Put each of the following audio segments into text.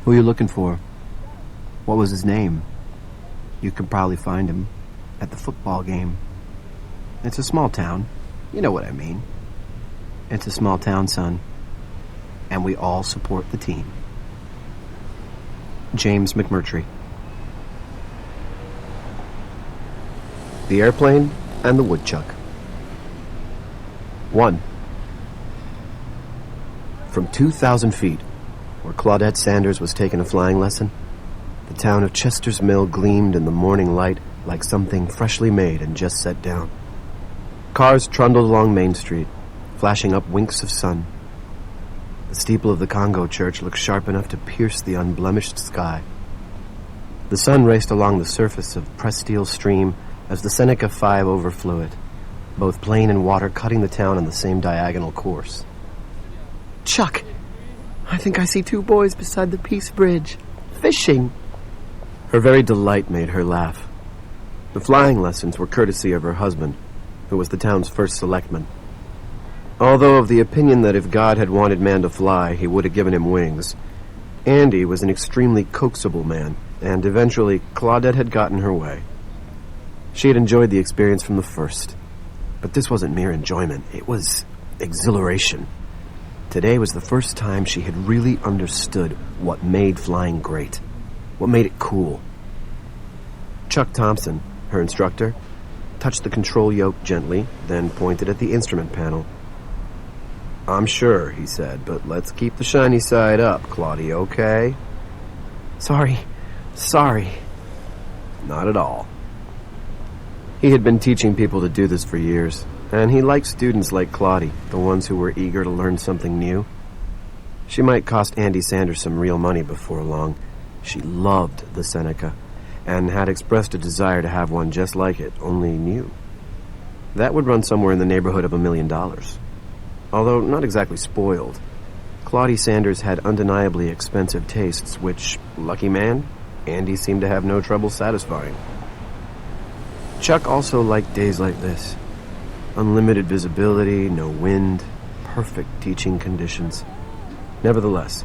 Who are you looking for? What was his name? You could probably find him at the football game. It's a small town. You know what I mean. It's a small town, son. And we all support the team. James McMurtry. The Airplane and the Woodchuck. 1. From 2,000 feet, where Claudette Sanders was taking a flying lesson, the town of Chester's Mill gleamed in the morning light like something freshly made and just set down. Cars trundled along Main Street, flashing up winks of sun. The steeple of the Congo Church looked sharp enough to pierce the unblemished sky. The sun raced along the surface of Presteel Stream as the Seneca 5 overflew it, both plane and water cutting the town on the same diagonal course. Chuck, I think I see 2 boys beside the Peace Bridge, fishing. Her very delight made her laugh. The flying lessons were courtesy of her husband, who was the town's first selectman. Although of the opinion that if God had wanted man to fly, he would have given him wings, Andy was an extremely coaxable man, and eventually Claudette had gotten her way. She had enjoyed the experience from the first. But this wasn't mere enjoyment, it was exhilaration. Today was the first time she had really understood what made flying great, what made it cool. Chuck Thompson, her instructor, touched the control yoke gently, then pointed at the instrument panel. I'm sure, he said, but let's keep the shiny side up, Claudia, okay? Sorry. Not at all. He had been teaching people to do this for years, and he liked students like Claudia, the ones who were eager to learn something new. She might cost Andy Sanders some real money before long. She loved the Seneca, and had expressed a desire to have one just like it, only new. That would run somewhere in the neighborhood of $1 million. Although not exactly spoiled, Claudia Sanders had undeniably expensive tastes, which, lucky man, Andy seemed to have no trouble satisfying. Chuck also liked days like this. Unlimited visibility, no wind, perfect teaching conditions. Nevertheless,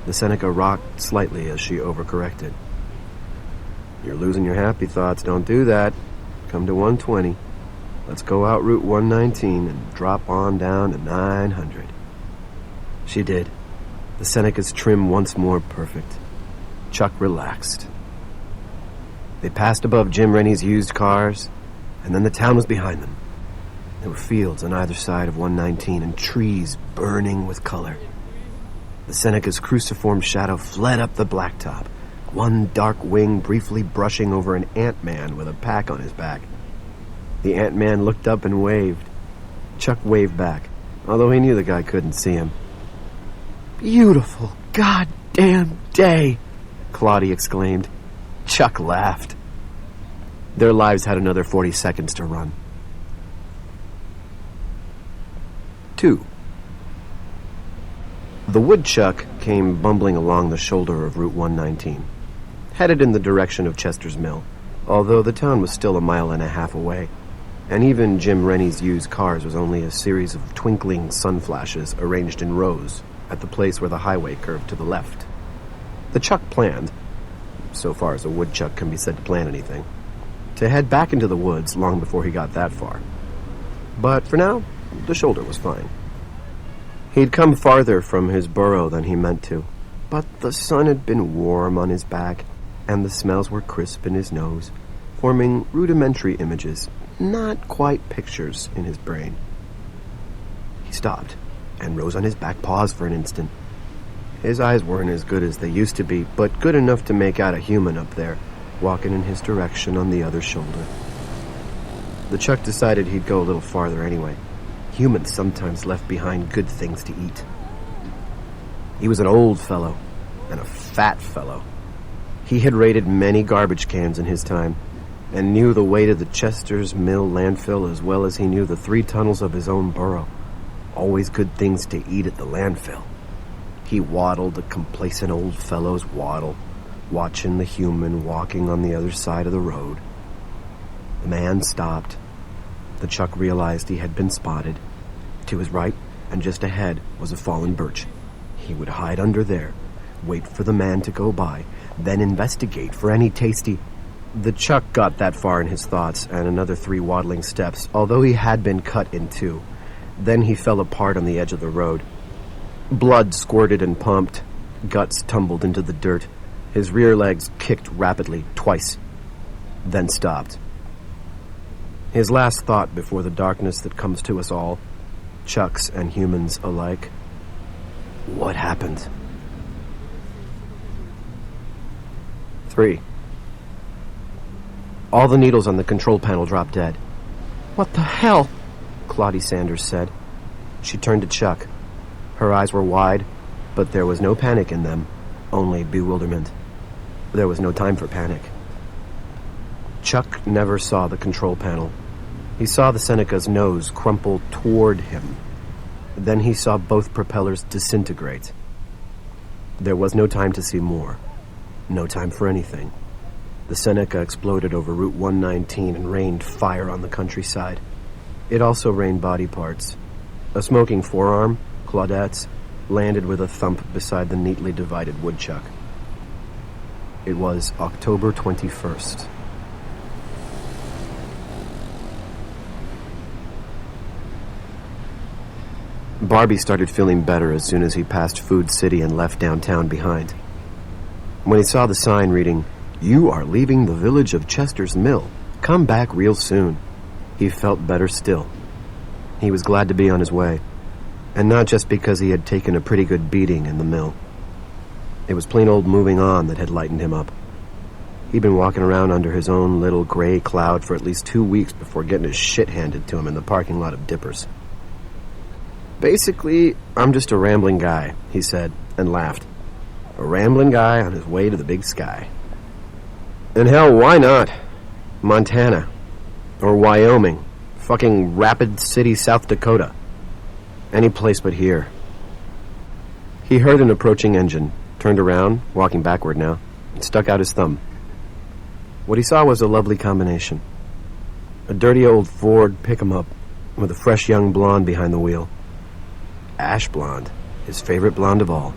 the Seneca rocked slightly as she overcorrected. You're losing your happy thoughts, don't do that. Come to 120. Let's go out Route 119 and drop on down to 900. She did. The Seneca's trim once more perfect. Chuck relaxed. They passed above Jim Rennie's used cars, and then the town was behind them. There were fields on either side of 119 and trees burning with color. The Seneca's cruciform shadow fled up the blacktop, one dark wing briefly brushing over an ant-man with a pack on his back. The ant-man looked up and waved. Chuck waved back, although he knew the guy couldn't see him. Beautiful goddamn day, Claudia exclaimed. Chuck laughed. Their lives had another 40 seconds to run. 2. The Woodchuck came bumbling along the shoulder of Route 119, headed in the direction of Chester's Mill, although the town was still 1.5 miles away, and even Jim Rennie's used cars was only a series of twinkling sun flashes arranged in rows at the place where the highway curved to the left. The Chuck planned, so far as a woodchuck can be said to plan anything, to head back into the woods long before he got that far. But for now, the shoulder was fine. He'd come farther from his burrow than he meant to, but the sun had been warm on his back, and the smells were crisp in his nose, forming rudimentary images, not quite pictures, in his brain. He stopped and rose on his back paws for an instant. His eyes weren't as good as they used to be, but good enough to make out a human up there, walking in his direction on the other shoulder. The Chuck decided he'd go a little farther anyway. Humans sometimes left behind good things to eat. He was an old fellow, and a fat fellow. He had raided many garbage cans in his time, and knew the way to the Chester's Mill landfill as well as he knew the 3 tunnels of his own burrow. Always good things to eat at the landfill. He waddled the complacent old fellow's waddle, watching the human walking on the other side of the road. The man stopped. The Chuck realized he had been spotted. To his right and just ahead was a fallen birch. He would hide under there, wait for the man to go by, then investigate for any tasty... The Chuck got that far in his thoughts, and another 3 waddling steps, although he had been cut in 2. Then he fell apart on the edge of the road. Blood squirted and pumped. Guts tumbled into the dirt. His rear legs kicked rapidly, twice, then stopped. His last thought before the darkness that comes to us all, Chucks and humans alike. What happened? 3. All the needles on the control panel dropped dead. What the hell? Claudie Sanders said. She turned to Chuck. Her eyes were wide, but there was no panic in them, only bewilderment. There was no time for panic. Chuck never saw the control panel. He saw the Seneca's nose crumple toward him. Then he saw both propellers disintegrate. There was no time to see more. No time for anything. The Seneca exploded over Route 119 and rained fire on the countryside. It also rained body parts. A smoking forearm, Claudette's, landed with a thump beside the neatly divided woodchuck. It was October 21st. Barbie started feeling better as soon as he passed Food City and left downtown behind. When he saw the sign reading, "You are leaving the village of Chester's Mill. Come back real soon," he felt better still. He was glad to be on his way, and not just because he had taken a pretty good beating in the mill. It was plain old moving on that had lightened him up. He'd been walking around under his own little gray cloud for at least 2 weeks before getting his shit handed to him in the parking lot of Dippers. "Basically, I'm just a rambling guy," he said, and laughed. "A rambling guy on his way to the big sky. And hell, why not? Montana. Or Wyoming. Fucking Rapid City, South Dakota. Any place but here." He heard an approaching engine, turned around, walking backward now, and stuck out his thumb. What he saw was a lovely combination. A dirty old Ford pick-em-up with a fresh young blonde behind the wheel. Ash blonde, his favorite blonde of all.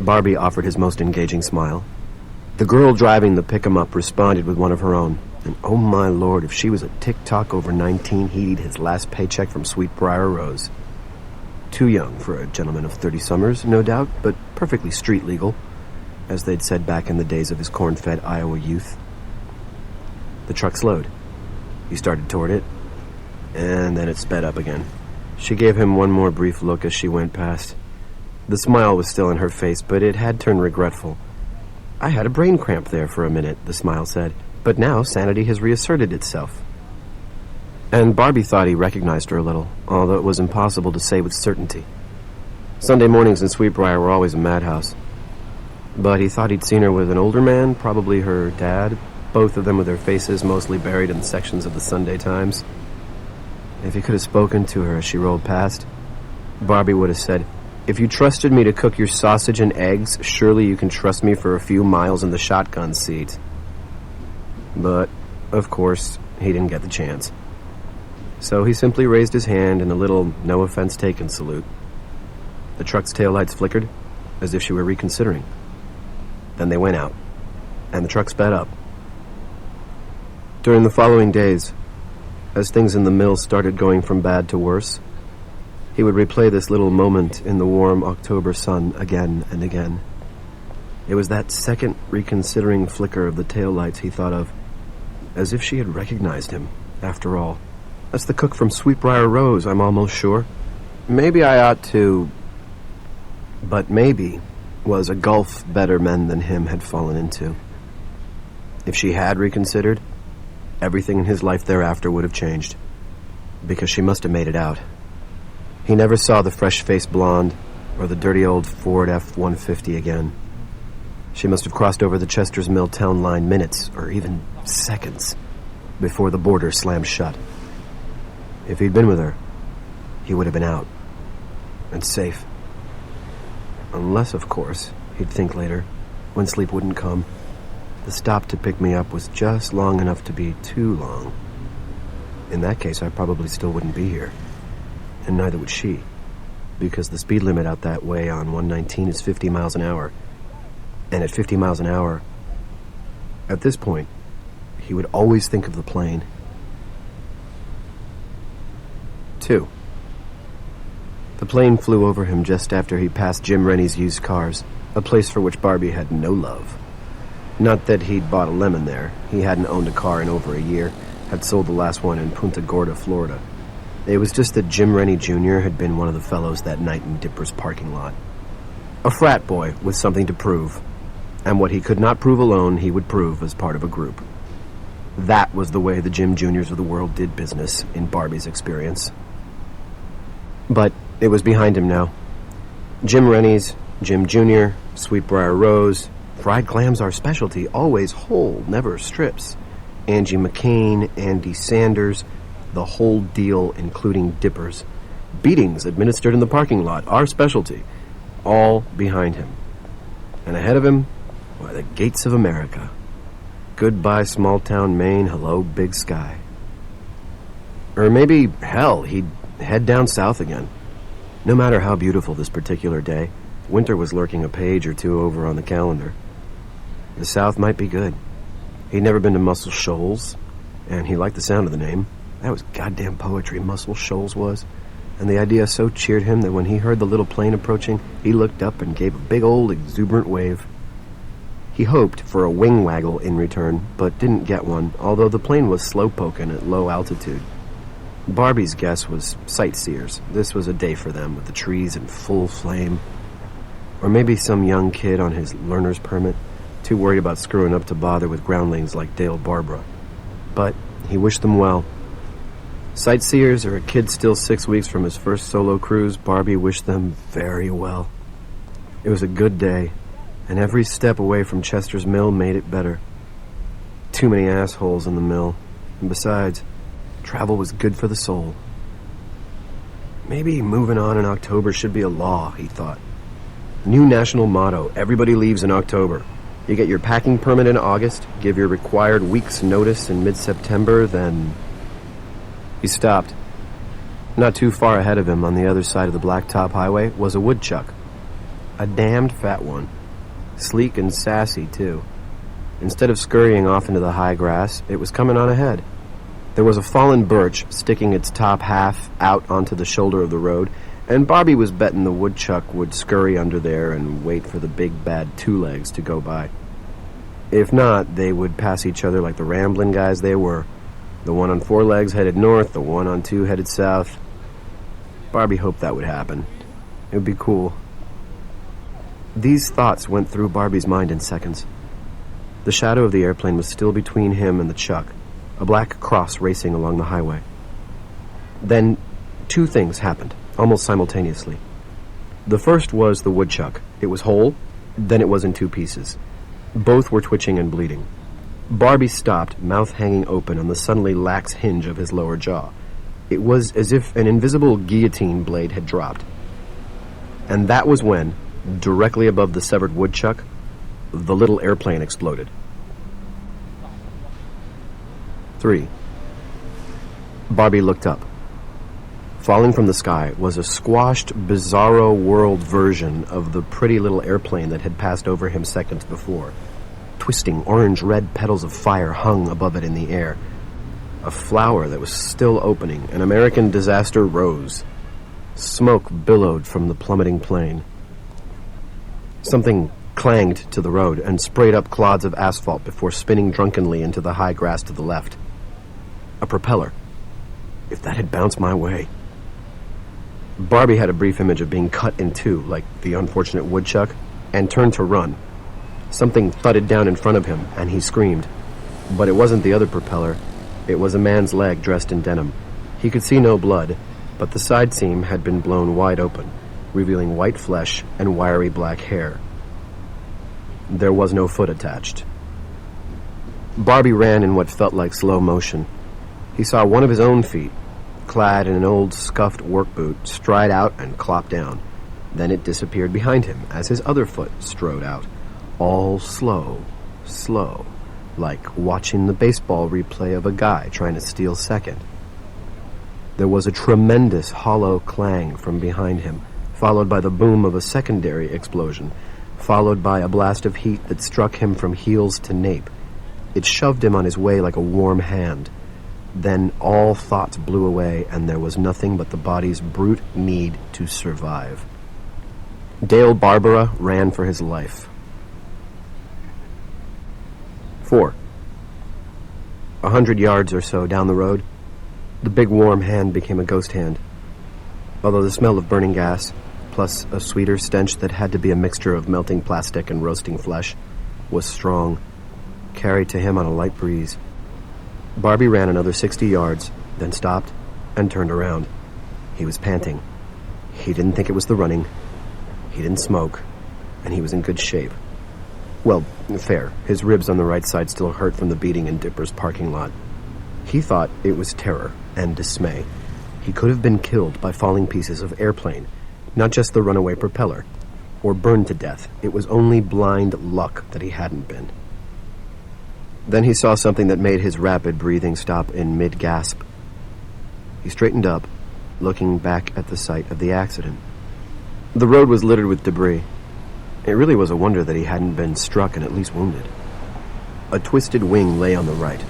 Barbie offered his most engaging smile. The girl driving the pick-em-up responded with one of her own, and oh my lord, if she was a tick-tock over 19, he'd eat his last paycheck from Sweetbriar Rose. Too young for a gentleman of 30 summers, no doubt, but perfectly street legal, as they'd said back in the days of his corn-fed Iowa youth. The truck slowed. He started toward it, and then it sped up again. She gave him one more brief look as she went past. The smile was still in her face, but it had turned regretful. "I had a brain cramp there for a minute," the smile said, "but now sanity has reasserted itself." And Barbie thought he recognized her a little, although it was impossible to say with certainty. Sunday mornings in Sweetbriar were always a madhouse. But he thought he'd seen her with an older man, probably her dad, both of them with their faces mostly buried in sections of the Sunday Times. If he could have spoken to her as she rolled past, Barbie would have said, "If you trusted me to cook your sausage and eggs, surely you can trust me for a few miles in the shotgun seat." But, of course, he didn't get the chance. So he simply raised his hand in a little no offense taken salute. The truck's taillights flickered, as if she were reconsidering. Then they went out, and the truck sped up. During the following days, as things in the mill started going from bad to worse, he would replay this little moment in the warm October sun again and again. It was that second reconsidering flicker of the taillights he thought of, as if she had recognized him, after all. "That's the cook from Sweetbriar Rose, I'm almost sure. Maybe I ought to..." But maybe was a gulf better men than him had fallen into. If she had reconsidered, everything in his life thereafter would have changed, because she must have made it out. He never saw the fresh-faced blonde or the dirty old Ford F-150 again. She must have crossed over the Chester's Mill town line minutes, or even seconds, before the border slammed shut. If he'd been with her, he would have been out, and safe. Unless, of course, he'd think later, when sleep wouldn't come, the stop to pick me up was just long enough to be too long. In that case, I probably still wouldn't be here, and neither would she. because the speed limit out that way on 119 is 50 miles an hour. And at 50 miles an hour, at this point, he would always think of the plane. 2. The plane flew over him just after he passed Jim Rennie's used cars, a place for which Barbie had no love. Not that he'd bought a lemon there. He hadn't owned a car in over a year, had sold the last one in Punta Gorda, Florida. It was just that Jim Rennie Jr. had been one of the fellows that night in Dipper's parking lot. A frat boy with something to prove, and what he could not prove alone, he would prove as part of a group. That was the way the Jim Juniors of the world did business, in Barbie's experience. But it was behind him now. Jim Rennie's, Jim Jr., Sweetbriar Rose, fried clams our specialty, always whole, never strips. Angie McCain, Andy Sanders, the whole deal, including dippers. Beatings administered in the parking lot, our specialty, all behind him. And ahead of him, why, the gates of America. Goodbye, small-town Maine, hello, big sky. Or maybe, hell, he'd head down south again. No matter how beautiful this particular day, winter was lurking a page or two over on the calendar. The South might be good. He'd never been to Muscle Shoals, and he liked the sound of the name. That was goddamn poetry, Muscle Shoals was. And the idea so cheered him that when he heard the little plane approaching, he looked up and gave a big old exuberant wave. He hoped for a wing waggle in return, but didn't get one, although the plane was slow-poking at low altitude. Barbie's guess was sightseers. This was a day for them, with the trees in full flame. Or maybe some young kid on his learner's permit, too worried about screwing up to bother with groundlings like Dale Barbara. But he wished them well. Sightseers or a kid still 6 weeks from his first solo cruise, Barbie wished them very well. It was a good day, and every step away from Chester's Mill made it better. Too many assholes in the mill, and besides, travel was good for the soul. Maybe moving on in October should be a law, he thought. New national motto, everybody leaves in October. You get your packing permit in August, give your required week's notice in mid-September, then... He stopped. Not too far ahead of him, on the other side of the blacktop highway, was a woodchuck. A damned fat one. Sleek and sassy, too. Instead of scurrying off into the high grass, it was coming on ahead. There was a fallen birch sticking its top half out onto the shoulder of the road, and Barbie was betting the woodchuck would scurry under there and wait for the big bad two legs to go by. If not, they would pass each other like the rambling guys they were. The one on 4 legs headed north, the one on 2 headed south. Barbie hoped that would happen. It would be cool. These thoughts went through Barbie's mind in seconds. The shadow of the airplane was still between him and the chuck, a black cross racing along the highway. Then 2 things happened, almost simultaneously. The first was the woodchuck. It was whole, then it was in 2 pieces. Both were twitching and bleeding. Barbie stopped, mouth hanging open on the suddenly lax hinge of his lower jaw. It was as if an invisible guillotine blade had dropped. And that was when, directly above the severed woodchuck, the little airplane exploded. 3. Barbie looked up. Falling from the sky was a squashed, bizarro world version of the pretty little airplane that had passed over him seconds before. Twisting orange-red petals of fire hung above it in the air. A flower that was still opening, an American disaster rose. Smoke billowed from the plummeting plane. Something clanged to the road and sprayed up clods of asphalt before spinning drunkenly into the high grass to the left. A propeller. If that had bounced my way. Barbie had a brief image of being cut in 2, like the unfortunate woodchuck, and turned to run. Something thudded down in front of him, and he screamed. But it wasn't the other propeller. It was a man's leg dressed in denim. He could see no blood, but the side seam had been blown wide open, revealing white flesh and wiry black hair. There was no foot attached. Barbie ran in what felt like slow motion. He saw one of his own feet, clad in an old scuffed work boot, stride out and clop down. Then it disappeared behind him as his other foot strode out. All slow, slow, like watching the baseball replay of a guy trying to steal second. There was a tremendous hollow clang from behind him, followed by the boom of a secondary explosion, followed by a blast of heat that struck him from heels to nape. It shoved him on his way like a warm hand. Then all thoughts blew away, and there was nothing but the body's brute need to survive. Dale Barbara ran for his life. 4. 100 yards or so down the road, the big warm hand became a ghost hand. Although the smell of burning gas, plus a sweeter stench that had to be a mixture of melting plastic and roasting flesh, was strong, carried to him on a light breeze. Barbie ran another 60 yards, then stopped and turned around. He was panting. He didn't think it was the running. He didn't smoke, and he was in good shape. Well, fair. His ribs on the right side still hurt from the beating in Dipper's parking lot. He thought it was terror and dismay. He could have been killed by falling pieces of airplane, not just the runaway propeller, or burned to death. It was only blind luck that he hadn't been. Then he saw something that made his rapid breathing stop in mid-gasp. He straightened up, looking back at the site of the accident. The road was littered with debris. It really was a wonder that he hadn't been struck and at least wounded. A twisted wing lay on the right.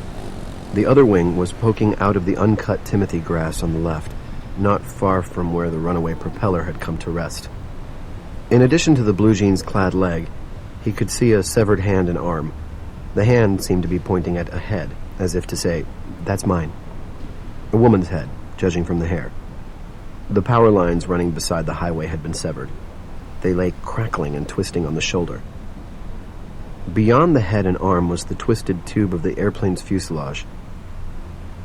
The other wing was poking out of the uncut timothy grass on the left, not far from where the runaway propeller had come to rest. In addition to the blue jeans-clad leg, he could see a severed hand and arm. The hand seemed to be pointing at a head, as if to say, "That's mine." A woman's head, judging from the hair. The power lines running beside the highway had been severed. They lay crackling and twisting on the shoulder. Beyond the head and arm was the twisted tube of the airplane's fuselage.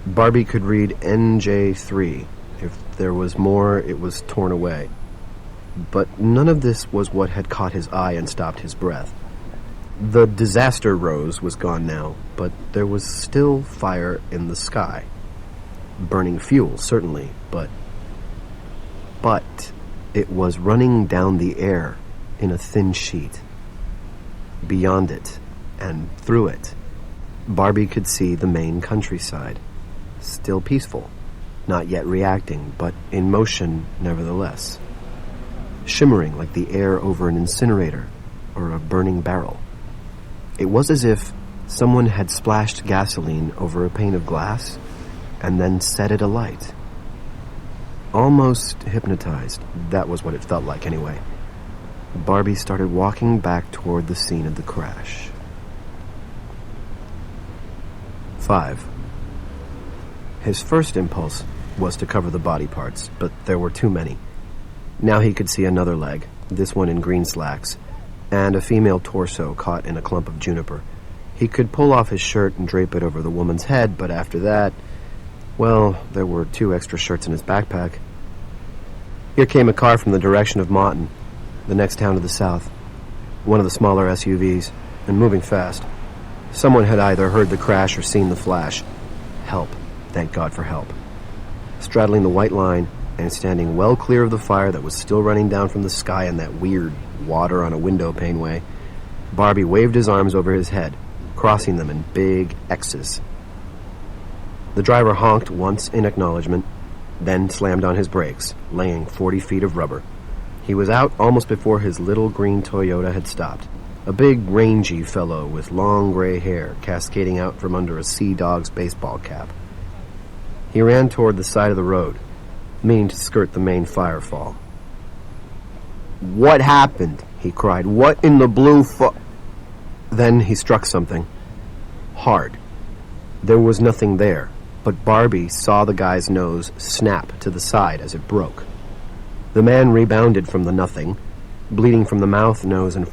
Barbie could read NJ3. If there was more, it was torn away. But none of this was what had caught his eye and stopped his breath. The disaster rose was gone now, but there was still fire in the sky. Burning fuel, certainly, but it was running down the air in a thin sheet. Beyond it, and through it, Barbie could see the Maine countryside. Still peaceful, not yet reacting, but in motion nevertheless. Shimmering like the air over an incinerator or a burning barrel. It was as if someone had splashed gasoline over a pane of glass and then set it alight. Almost hypnotized, that was what it felt like anyway. Barbie started walking back toward the scene of the crash. 5. His first impulse was to cover the body parts, but there were too many. Now he could see another leg, this one in green slacks, and a female torso caught in a clump of juniper. He could pull off his shirt and drape it over the woman's head, but after that, well, there were 2 extra shirts in his backpack. Here came a car from the direction of Maughton, the next town to the south. One of the smaller SUVs, and moving fast. Someone had either heard the crash or seen the flash. Help. Thank God for help. Straddling the white line and standing well clear of the fire that was still running down from the sky in that weird water on a window pane way, Barbie waved his arms over his head, crossing them in big X's. The driver honked once in acknowledgement, then slammed on his brakes, laying 40 feet of rubber. He was out almost before his little green Toyota had stopped. A big, rangy fellow with long gray hair cascading out from under a Sea Dog's baseball cap. He ran toward the side of the road, meaning to skirt the main firefall. "What happened?" he cried. "What in the blue Then he struck something. Hard. There was nothing there, but Barbie saw the guy's nose snap to the side as it broke. The man rebounded from the nothing, bleeding from the mouth, nose, and